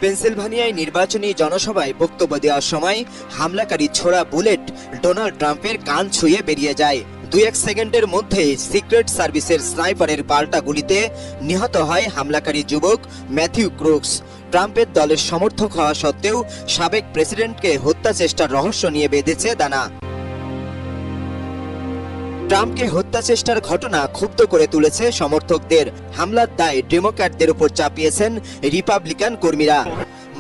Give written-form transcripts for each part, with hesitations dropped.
পেনসিলভানিয়ায় নির্বাচনী জনসভায় বক্তব্য দেওয়ার সময় হামলাকারী ছোড়া বুলেট ডোনাল্ড ট্রাম্পের কান ছুঁয়ে বেরিয়ে যায়। 2-1 সেকেন্ডের মধ্যে সিক্রেট সার্ভিসের স্নাইপারের পাল্টা গুলিতে নিহত হয় হামলাকারী যুবক ম্যাথিউ ক্রুকস। ট্রাম্পের দলের সমর্থক হওয়া সত্ত্বেও সাবেক প্রেসিডেন্টকে হত্যা চেষ্টার রহস্য নিয়ে বেঁধেছে দানা। ট্রাম্পকে হত্যা চেষ্টার ঘটনা ক্ষুব্ধ করে তুলেছে সমর্থকদের। হামলার দায় ডেমোক্র্যাটদের উপর চাপিয়েছেন রিপাবলিকান কর্মীরা।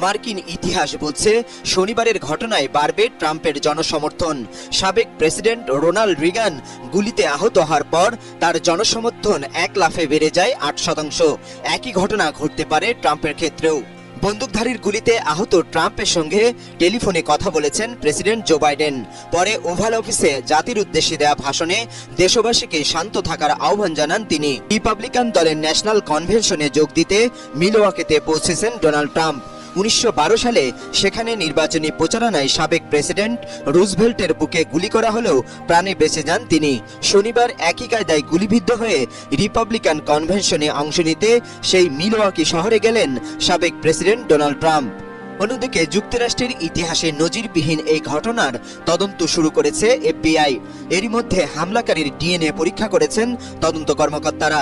মার্কিন ইতিহাস বলছে শনিবারের ঘটনায় বাড়বে ট্রাম্পের জনসমর্থন। সাবেক প্রেসিডেন্ট রোনাল্ড রিগান গুলিতে আহত হওয়ার পর তার জনসমর্থন এক লাফে বেড়ে যায় 8%। একই ঘটনা ঘটতে পারে ট্রাম্পের ক্ষেত্রেও। বন্দুকধারীর গুলিতে আহত ট্রাম্পের সঙ্গে টেলিফোনে কথা বলেছেন প্রেসিডেন্ট জো বাইডেন। পরে ওভাল অফিসে জাতির উদ্দেশ্যে দেয়া ভাষণে দেশবাসীকে শান্ত থাকার আহ্বান জানান তিনি। রিপাবলিকান দলের ন্যাশনাল কনভেনশনে যোগ দিতে মিলওয়াকিতে পৌঁছেছেন ডোনাল্ড ট্রাম্প। 1912 সালে সেখানে নির্বাচনী প্রচারণায় সাবেক প্রেসিডেন্ট রুজভেল্টের বুকে গুলি করা হলেও প্রাণে বেঁচে যান তিনি। শনিবার একই কায়দায় গুলিবিদ্ধ হয়ে রিপাবলিকান কনভেনশনে অংশ নিতে সেই মিলওয়াকি শহরে গেলেন সাবেক প্রেসিডেন্ট ডোনাল্ড ট্রাম্প। অন্যদিকে যুক্তরাষ্ট্রের ইতিহাসে নজিরবিহীন এই ঘটনার তদন্ত শুরু করেছে FBI। এরই মধ্যে হামলাকারীর DNA পরীক্ষা করেছেন তদন্ত কর্মকর্তারা।